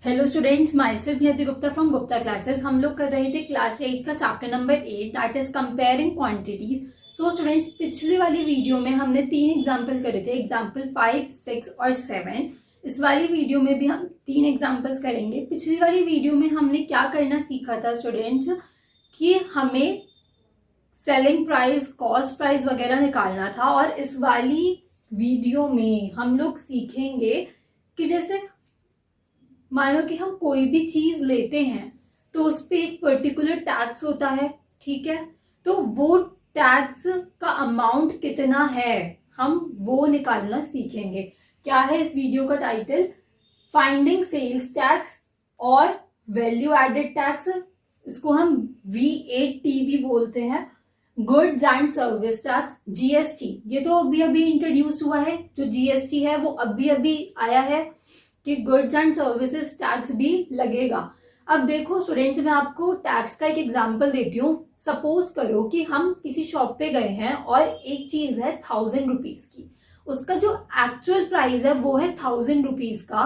Hello students, my self नियति Gupta from Gupta classes. हम लोग कर रहे थे क्लास 8 का chapter number 8 that is comparing quantities. So students, पिछली वाली वीडियो में हमने 3 एग्जाम्पल करे थे, एग्जाम्पल 5, 6 और 7। इस वाली वीडियो में भी हम 3 एग्जाम्पल्स करेंगे। पिछली वाली वीडियो में हमने क्या करना सीखा था स्टूडेंट्स कि हमें सेलिंग प्राइस, कॉस्ट प्राइस वगैरह निकालना था। और इस वाली वीडियो में हम लोग सीखेंगे कि जैसे मानो कि हम कोई भी चीज लेते हैं तो उस पे एक पर्टिकुलर टैक्स होता है, ठीक है। तो वो टैक्स का अमाउंट कितना है हम वो निकालना सीखेंगे। क्या है इस वीडियो का टाइटल? फाइंडिंग सेल्स टैक्स और वैल्यू एडेड टैक्स, इसको हम VAT भी बोलते हैं। Goods and service tax, GST, ये तो अभी अभी इंट्रोड्यूस हुआ है। जो GST है वो अभी अभी आया है कि गुड्स एंड सर्विसेज टैक्स भी लगेगा। अब देखो स्टूडेंट्स, मैं आपको टैक्स का एक एग्जांपल देती हूँ। सपोज करो कि हम किसी शॉप पे गए हैं और एक चीज है 1000 रुपीज की, उसका जो एक्चुअल प्राइस है वो है 1000 रुपीज का।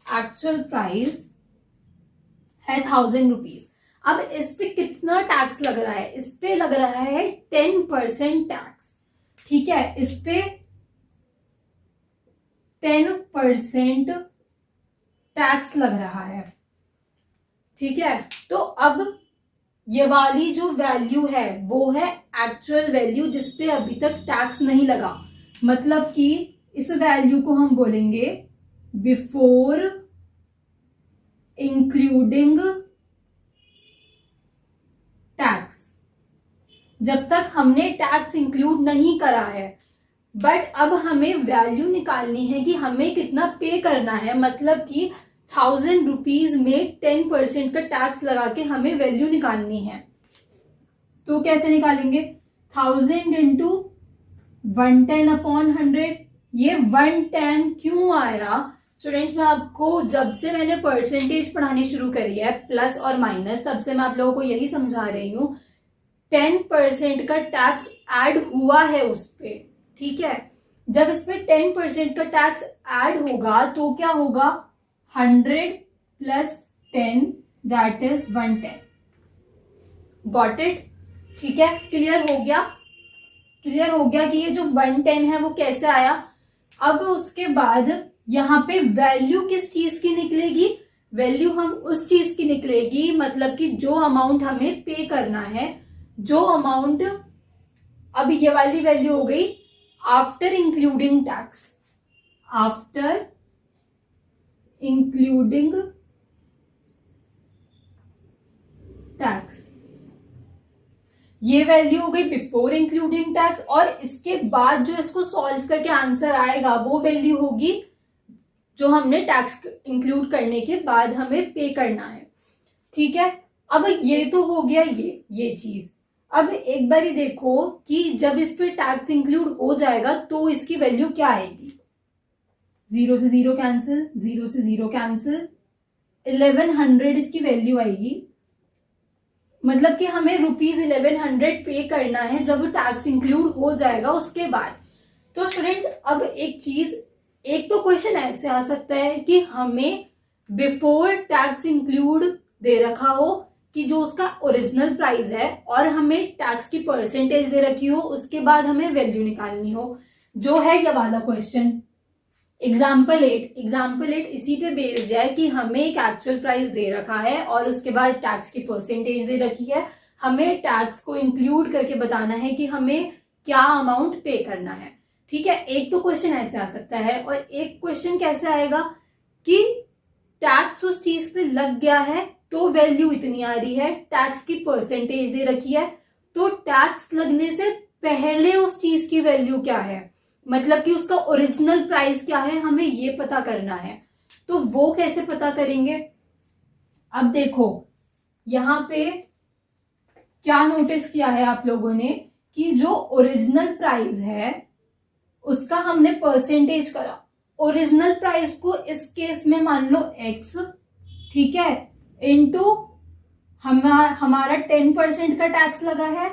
एक्चुअल प्राइस है 1000 रुपीज। अब इस पे कितना टैक्स लग रहा है? इस पे लग रहा है 10% टैक्स, ठीक है। इस पे 10% टैक्स लग रहा है, ठीक है। तो अब ये वाली जो वैल्यू है वो है एक्चुअल वैल्यू जिसपे अभी तक टैक्स नहीं लगा। मतलब कि इस वैल्यू को हम बोलेंगे बिफोर इंक्लूडिंग टैक्स, जब तक हमने टैक्स इंक्लूड नहीं करा है। बट अब हमें वैल्यू निकालनी है कि हमें कितना पे करना है। मतलब कि 1000 रुपीज में 10% का टैक्स लगा के हमें वैल्यू निकालनी है। तो कैसे निकालेंगे? 1000 इंटू 110 अपॉन 100। ये 110 क्यों आया स्टूडेंट्स? मैं आपको जब से मैंने परसेंटेज पढ़ानी शुरू करी है, प्लस और माइनस, तब से मैं आप लोगों को यही समझा रही हूं। 10% का टैक्स ऐड हुआ है उस पे, ठीक है। जब इसमें 10% का टैक्स ऐड होगा तो क्या होगा? 100 plus 10 that is 110। Got it? ठीक है, क्लियर हो गया? क्लियर हो गया कि ये जो 110 है वो कैसे आया। अब उसके बाद यहां पे वैल्यू किस चीज की निकलेगी? वैल्यू हम उस चीज की निकलेगी, मतलब कि जो अमाउंट हमें पे करना है, जो अमाउंट, अब ये वाली वैल्यू हो गई after including tax. After including tax ये वैल्यू हो गई बिफोर इंक्लूडिंग टैक्स। और इसके बाद जो इसको सॉल्व करके आंसर आएगा वो वैल्यू होगी जो हमने टैक्स इंक्लूड करने के बाद हमें पे करना है, ठीक है। अब ये तो हो गया ये चीज। अब एक बार ही देखो कि जब इस पे टैक्स इंक्लूड हो जाएगा तो इसकी वैल्यू क्या आएगी? 0 से 0 कैंसिल, 0 से 0 कैंसिल, 1100 इसकी वैल्यू आएगी। मतलब कि हमें ₹1100 पे करना है जब टैक्स इंक्लूड हो जाएगा उसके बाद। तो स्टूडेंट्स, अब एक तो क्वेश्चन ऐसे आ सकता है कि हमें बिफोर टैक्स इंक्लूड दे रखा हो कि जो उसका ओरिजिनल प्राइस है, और हमें टैक्स की परसेंटेज दे रखी हो, उसके बाद हमें वैल्यू निकालनी हो, जो है ये वाला क्वेश्चन। एग्जाम्पल 8 इसी पे बेस्ड है कि हमें एक एक्चुअल प्राइस दे रखा है और उसके बाद टैक्स की परसेंटेज दे रखी है। हमें टैक्स को इंक्लूड करके बताना है कि हमें क्या अमाउंट पे करना है, ठीक है। एक तो क्वेश्चन ऐसे आ सकता है, और एक क्वेश्चन कैसे आएगा कि टैक्स उस चीज पे लग गया है तो वैल्यू इतनी आ रही है, टैक्स की परसेंटेज दे रखी है, तो टैक्स लगने से पहले उस चीज की वैल्यू क्या है, मतलब कि उसका ओरिजिनल प्राइस क्या है, हमें ये पता करना है। तो वो कैसे पता करेंगे? अब देखो यहां पे क्या नोटिस किया है आप लोगों ने कि जो ओरिजिनल प्राइस है उसका हमने परसेंटेज करा। ओरिजिनल प्राइस को इस केस में मान लो X, ठीक है, इनटू हमारा 10% का टैक्स लगा है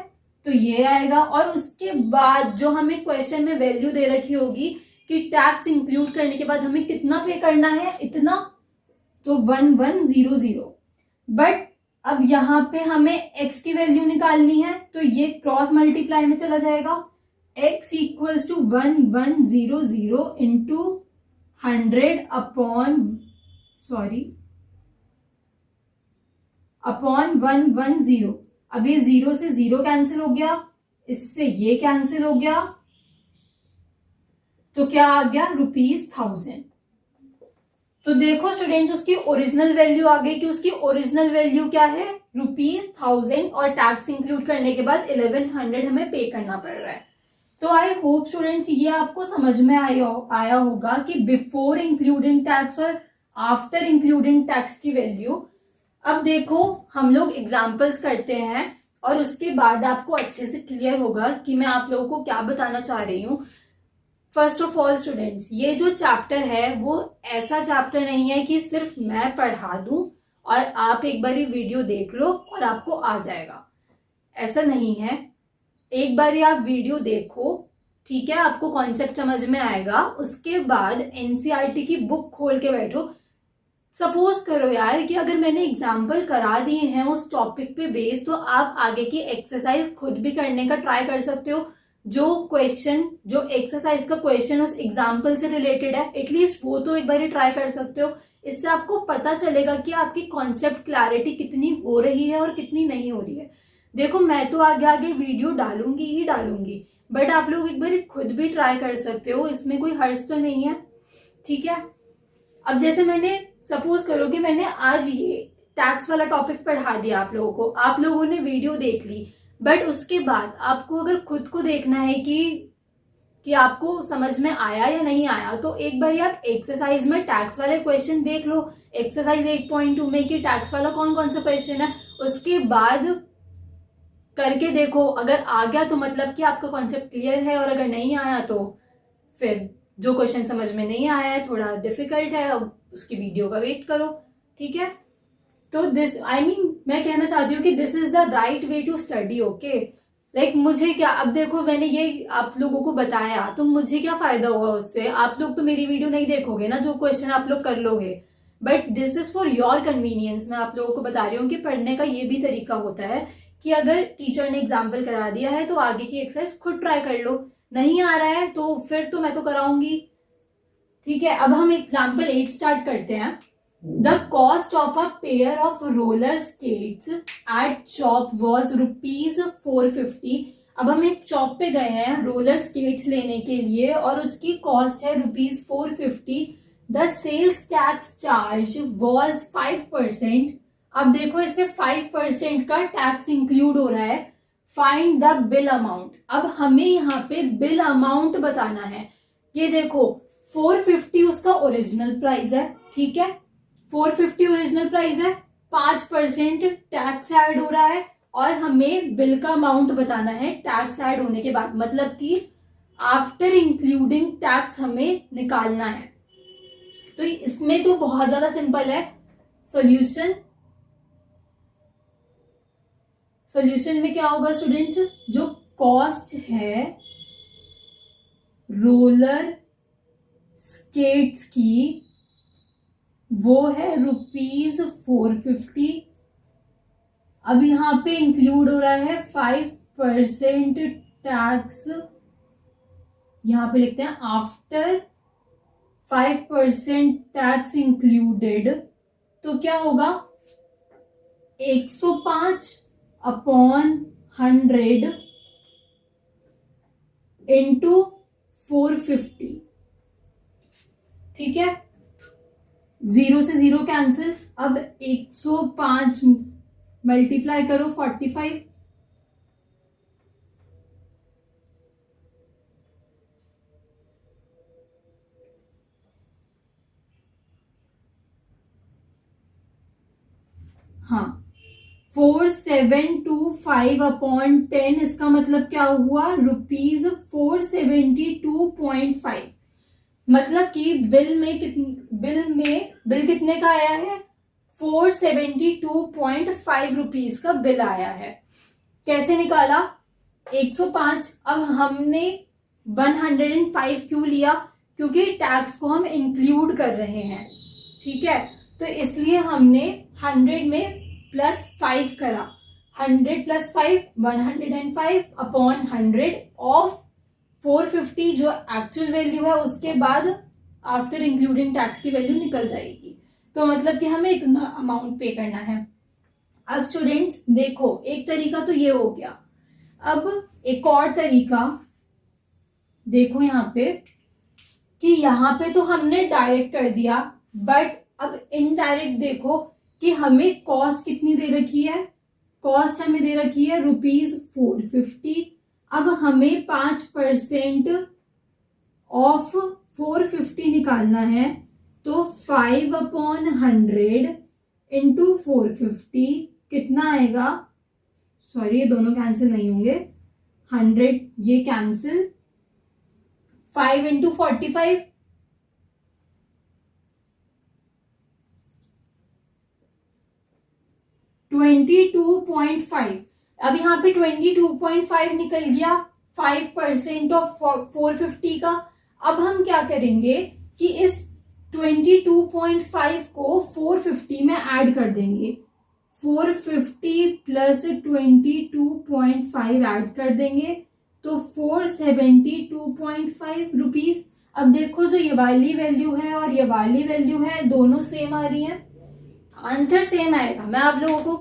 तो ये आएगा। और उसके बाद जो हमें क्वेश्चन में वैल्यू दे रखी होगी कि टैक्स इंक्लूड करने के बाद हमें कितना पे करना है, इतना, तो 1100। बट अब यहाँ पे हमें x की वैल्यू निकालनी है, तो ये क्रॉस मल्टीप्लाई में चला जाएगा। x equals to 1100 into 100 upon 110। अब ये 0 से 0 कैंसिल हो गया, इससे ये कैंसिल हो गया, तो क्या आ गया ₹1000। तो देखो स्टूडेंट्स, उसकी ओरिजिनल वैल्यू आ गई कि उसकी ओरिजिनल वैल्यू क्या है ₹1000 और टैक्स इंक्लूड करने के बाद 1100 हमें पे करना पड़ रहा है। तो आई होप स्टूडेंट्स ये आपको समझ में आया होगा कि बिफोर इंक्लूडिंग टैक्स और आफ्टर इंक्लूडिंग टैक्स की वैल्यू। अब देखो हम लोग एग्जाम्पल्स करते हैं और उसके बाद आपको अच्छे से क्लियर होगा कि मैं आप लोगों को क्या बताना चाह रही हूँ। फर्स्ट ऑफ ऑल स्टूडेंट्स, ये जो चैप्टर है वो ऐसा चैप्टर नहीं है कि सिर्फ मैं पढ़ा दूं और आप एक बार वीडियो देख लो और आपको आ जाएगा, ऐसा नहीं है। एक बार आप वीडियो देखो, ठीक है, आपको कॉन्सेप्ट समझ में आएगा, उसके बाद एनसीईआरटी की बुक खोल के बैठो। सपोज करो यार कि अगर मैंने एग्जाम्पल करा दिए हैं उस टॉपिक पे बेस, तो आप आगे की एक्सरसाइज खुद भी करने का ट्राई कर सकते हो। जो एक्सरसाइज का क्वेश्चन उस एग्जाम्पल से रिलेटेड है, एटलीस्ट वो तो एक बार ट्राई कर सकते हो। इससे आपको पता चलेगा कि आपकी कॉन्सेप्ट क्लैरिटी कितनी हो रही है और कितनी नहीं हो रही है। देखो मैं तो आगे आगे वीडियो डालूंगी ही डालूंगी, बट आप लोग एक बार खुद भी ट्राई कर सकते हो, इसमें कोई हर्ज तो नहीं है, ठीक है। अब जैसे मैंने सपोज करो कि मैंने आज ये टैक्स वाला टॉपिक पढ़ा दिया आप लोगों को, आप लोगों ने वीडियो देख ली, बट उसके बाद आपको अगर खुद को देखना है कि आपको समझ में आया या नहीं आया, तो एक बार आप एक्सरसाइज में टैक्स वाले क्वेश्चन देख लो, एक्सरसाइज 8.2 में कि टैक्स वाला कौन कौन सा क्वेश्चन है, उसके बाद करके देखो। अगर आ गया तो मतलब कि आपका कॉन्सेप्ट क्लियर है, और अगर नहीं आया तो फिर जो क्वेश्चन समझ में नहीं आया है, थोड़ा डिफिकल्ट है, उसकी वीडियो का वेट करो, ठीक है। तो मैं कहना चाहती हूँ कि this is the right way to study, okay. Like मुझे क्या, अब देखो मैंने ये आप लोगों को बताया तो मुझे क्या फायदा हुआ उससे, आप लोग तो मेरी वीडियो नहीं देखोगे ना, जो क्वेश्चन आप लोग कर लोगे, but this is for your convenience. मैं आप लोगों को बता रही हूँ कि पढ़ने का ये भी तरीका होता है कि अगर टीचर ने एग्जाम्पल करा दिया है तो आगे की एक्सरसाइज खुद ट्राई कर लो, नहीं आ रहा है तो फिर तो मैं तो कराऊंगी, ठीक है। अब हम एग्जाम्पल 8 स्टार्ट करते हैं। The cost of a pair of roller skates at shop was ₹450। अब हम एक चॉप पे गए हैं रोलर स्केट्स लेने के लिए और उसकी कॉस्ट है ₹450। The sales tax charge was 5%। अब देखो इसमें 5% का टैक्स इंक्लूड हो रहा है। Find the bill amount. अब हमें यहाँ पे बिल अमाउंट बताना है। ये देखो 450 उसका ओरिजिनल प्राइस है, ठीक है, 450 ओरिजिनल प्राइस है, 5% टैक्स ऐड हो रहा है और हमें बिल का अमाउंट बताना है टैक्स ऐड होने के बाद, मतलब कि आफ्टर इंक्लूडिंग टैक्स हमें निकालना है। तो इसमें तो बहुत ज्यादा सिंपल है। सॉल्यूशन में क्या होगा स्टूडेंट्स, जो कॉस्ट है रोलर स्केट्स की वो है ₹450। अब यहाँ पे इंक्लूड हो रहा है 5% टैक्स, यहाँ पे लिखते हैं आफ्टर 5% टैक्स इंक्लूडेड, तो क्या होगा 105/100 इंटू 450, ठीक है, 0 से 0 कैंसिल। अब 105 मल्टीप्लाई करो 45, हाँ 4725/10, इसका मतलब क्या हुआ ₹472.5। मतलब कि बिल कितने का आया है, 472.5 रुपीज का बिल आया है। कैसे निकाला, 105। अब हमने 105 क्यों लिया, क्योंकि टैक्स को हम इंक्लूड कर रहे हैं, ठीक है। तो तो इसलिए हमने 100 में +5 करा। 100 + 5 105 अपॉन 100 ऑफ 450 जो एक्चुअल वैल्यू है, उसके बाद आफ्टर इंक्लूडिंग टैक्स की वैल्यू निकल जाएगी। तो मतलब कि हमें इतना अमाउंट पे करना है। अब स्टूडेंट्स देखो, एक तरीका तो ये हो गया। अब एक और तरीका देखो यहाँ पे कि यहाँ पे तो हमने डायरेक्ट कर दिया, बट अब इनडायरेक्ट देखो कि हमें कॉस्ट कितनी दे रखी है। कॉस्ट हमें दे रखी है ₹450। अब हमें 5% ऑफ 450 निकालना है, तो 5/100 इंटू 450 कितना आएगा। सॉरी, ये दोनों कैंसिल नहीं होंगे, 100 ये कैंसिल, 5 इंटू 45 22.5। अब यहाँ पे 22.5 निकल गया 5% ऑफ 450 का। अब हम क्या करेंगे कि इस 22.5 को 450 में ऐड कर देंगे। 450 प्लस 22.5 ऐड कर देंगे तो 472.5 रुपीज। अब देखो, जो ये वाली वैल्यू है और ये वाली वैल्यू है, दोनों सेम आ रही है, आंसर सेम आएगा। मैं आप लोगों को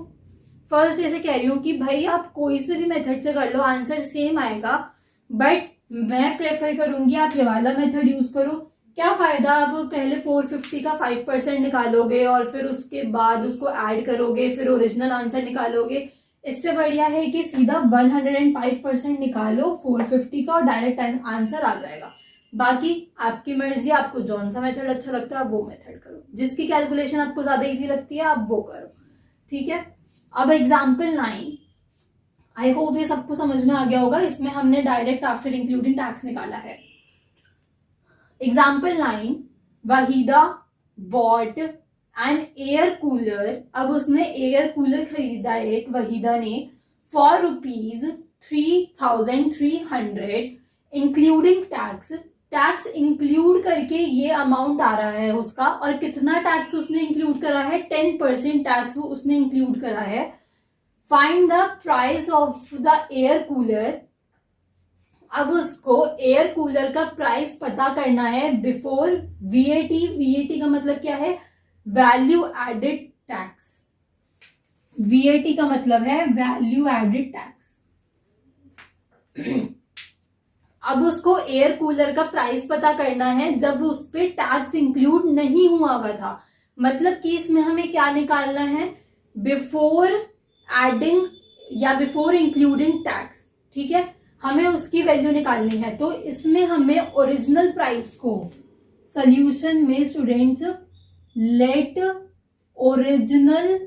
फर्स्ट ऐसे कह रही हूँ कि भाई आप कोई से भी मेथड से कर लो, आंसर सेम आएगा, बट मैं प्रेफर करूंगी आप ये वाला मेथड यूज करो। क्या फायदा आप पहले 450 का 5% निकालोगे और फिर उसके बाद उसको ऐड करोगे, फिर ओरिजिनल आंसर निकालोगे। इससे बढ़िया है कि सीधा 105% निकालो 450 का और डायरेक्ट आंसर आ जाएगा। बाकी आपकी मर्जी, आपको जौन सा मेथड अच्छा लगता है आप वो मेथड करो, जिसकी कैलकुलेशन आपको ज्यादा इजी लगती है आप वो करो, ठीक है। अब एग्जाम्पल 9, आई होप ये सबको समझ में आ गया होगा। इसमें हमने डायरेक्ट आफ्टर इंक्लूडिंग टैक्स निकाला है। Example 9, Waheeda bot N air cooler. अब उसने एयर कूलर खरीदा एक, वहीदा ने, for ₹3,300 including tax. Tax include करके ये अमाउंट आ रहा है उसका। और कितना टैक्स उसने इंक्लूड करा है, 10% टैक्स वो उसने इंक्लूड करा है। Find the price of the air cooler. अब उसको एयर कूलर का प्राइस पता करना है बिफोर वीएटी। वीएटी का मतलब क्या है, वैल्यू एडेड टैक्स। वीएटी का मतलब है वैल्यू एडेड टैक्स। अब उसको एयर कूलर का प्राइस पता करना है जब उस पे टैक्स इंक्लूड नहीं हुआ हुआ था। मतलब कि इसमें हमें क्या निकालना है, बिफोर एडिंग या बिफोर इंक्लूडिंग टैक्स, ठीक है। हमें उसकी वैल्यू निकालनी है। तो इसमें हमें ओरिजिनल प्राइस को सॉल्यूशन में students let original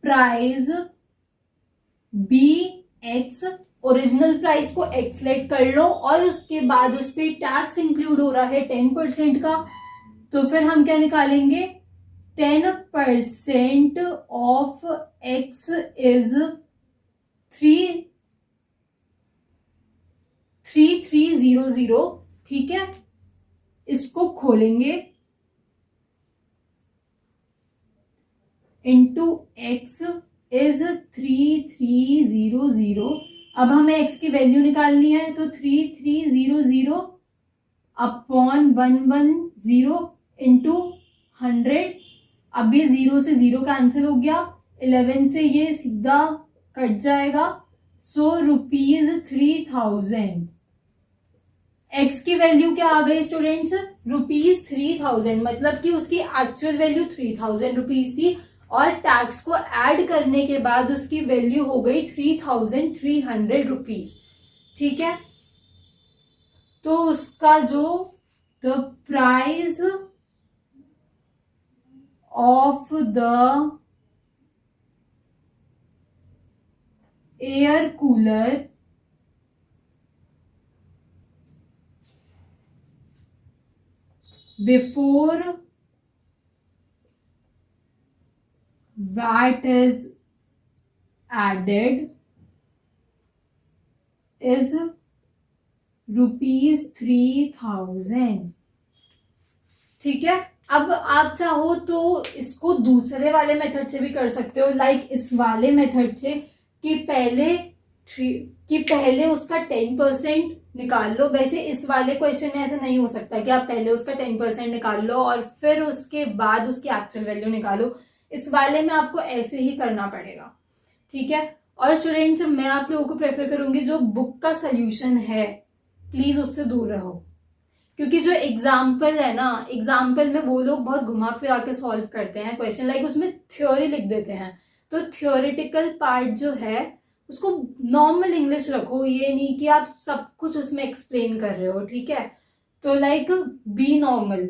price be x. Original price को एक्स लेट कर लो और उसके बाद उस पर टैक्स इंक्लूड हो रहा है 10% का। तो फिर हम क्या निकालेंगे, 10% ऑफ एक्स इज 3300, ठीक है। इसको खोलेंगे इंटू एक्स इज 3300। अब हमें एक्स की वैल्यू निकालनी है, तो 3300 अपॉन 110 इंटू 100। अब ये 0 से 0 कैंसिल हो गया, 11 से ये सीधा कट जाएगा। सो ₹3000। एक्स की वैल्यू क्या आ गई स्टूडेंट्स, ₹3000। मतलब कि उसकी एक्चुअल वैल्यू 3000 रुपीज थी और टैक्स को ऐड करने के बाद उसकी वैल्यू हो गई 3300 रुपीज, ठीक है। तो उसका जो the price of the air cooler before VAT is added is ₹3000, ठीक है। अब आप चाहो तो इसको दूसरे वाले मेथड से भी कर सकते हो, लाइक इस वाले मेथड से कि पहले उसका 10% निकाल लो। वैसे इस वाले क्वेश्चन में ऐसा नहीं हो सकता कि आप पहले उसका 10% निकाल लो और फिर उसके बाद उसकी एक्चुअल वैल्यू निकालो। इस वाले में आपको ऐसे ही करना पड़ेगा, ठीक है। और स्टूडेंट्स, मैं आप लोगों को प्रेफर करूंगी जो बुक का सोल्यूशन है प्लीज उससे दूर रहो, क्योंकि जो एग्जाम्पल है ना, एग्जाम्पल में वो लोग बहुत घुमा फिरा के सॉल्व करते हैं क्वेश्चन, लाइक उसमें थ्योरी लिख देते हैं। तो थ्योरेटिकल पार्ट जो है उसको नॉर्मल इंग्लिश रखो, ये नहीं कि आप सब कुछ उसमें एक्सप्लेन कर रहे हो, ठीक है। तो like B normal,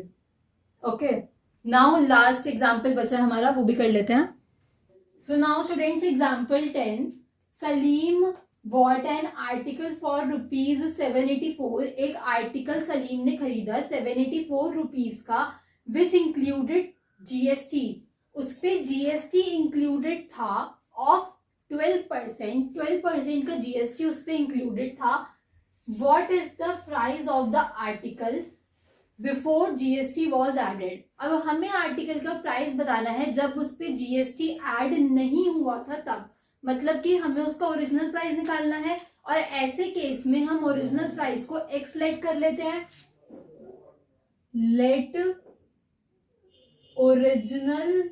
okay. Now last example बचा हमारा, वो भी कर लेते हैं। So now students, example 10, Salim bot an article for ₹784। एक आर्टिकल सलीम ने खरीदा 784 रुपीज का, विच इंक्लूडेड जीएसटी। उस पे जीएसटी इंक्लूडेड था ऑफ 12% का जीएसटी उस पे इंक्लूडेड था। What is the price of the article before GST was added. अब हमें आर्टिकल का प्राइस बताना है जब उस पे जीएसटी ऐड नहीं हुआ था तब, मतलब कि हमें उसका ओरिजिनल प्राइस निकालना है। और ऐसे केस में हम ओरिजिनल प्राइस को एक्स लेट कर लेते हैं, let original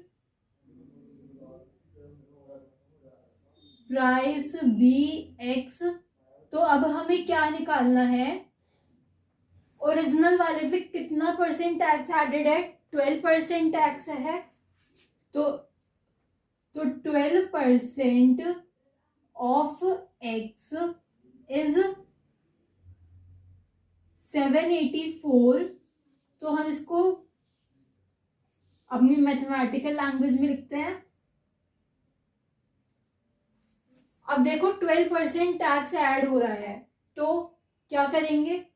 price be x. तो अब हमें क्या निकालना है, ओरिजिनल वाले पे कितना परसेंट टैक्स एडेड है, 12% टैक्स है। तो 12% ऑफ एक्स इज 784। तो हम इसको अपनी मैथमेटिकल लैंग्वेज में लिखते हैं। अब देखो 12% टैक्स ऐड हो रहा है, तो क्या करेंगे,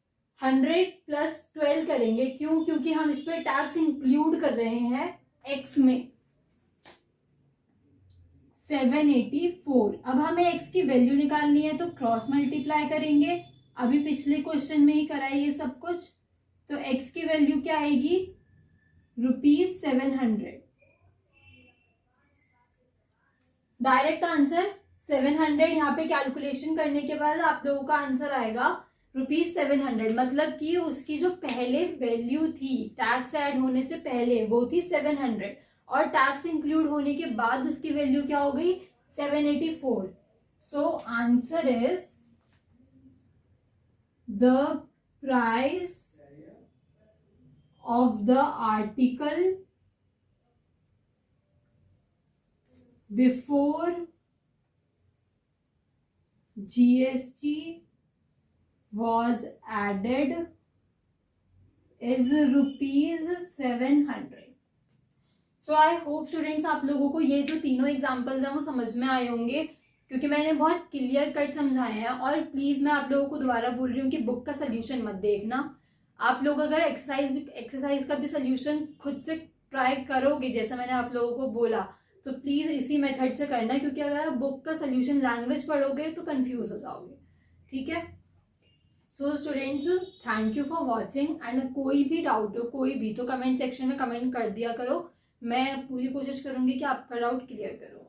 100 + 12 करेंगे। क्यों? क्योंकि हम इस पर टैक्स इंक्लूड कर रहे हैं एक्स में, 784। अब हमें एक्स की वैल्यू निकालनी है तो क्रॉस मल्टीप्लाई करेंगे, अभी पिछले क्वेश्चन में ही करा है ये सब कुछ। तो एक्स की वैल्यू क्या आएगी, ₹700। Direct answer 700। यहाँ पे कैलकुलेशन करने के बाद आप लोगों का आंसर आएगा ₹700। मतलब कि उसकी जो पहले वैल्यू थी टैक्स ऐड होने से पहले वो थी 700, और टैक्स इंक्लूड होने के बाद उसकी वैल्यू क्या हो गई, 784। So answer is the price of the article before GST was added is ₹700। So I hope students आप लोगों को ये जो तीनों एग्जाम्पल्स हैं वो समझ में आए होंगे, क्योंकि मैंने बहुत क्लियर कट समझाए हैं। और प्लीज मैं आप लोगों को दोबारा बोल रही हूँ कि बुक का सोल्यूशन मत देखना। आप लोग अगर एक्सरसाइज का भी सोल्यूशन खुद से ट्राई करोगे जैसा मैंने आप लोगों को बोला, तो प्लीज इसी मेथड से करना, क्योंकि अगर आप बुक का सोल्यूशन लैंग्वेज पढ़ोगे तो कंफ्यूज हो जाओगे, ठीक है। So students, thank you for watching. And कोई भी डाउट हो कोई भी, तो कमेंट सेक्शन में कमेंट कर दिया करो। मैं पूरी कोशिश करूंगी कि आपका डाउट क्लियर करूँ।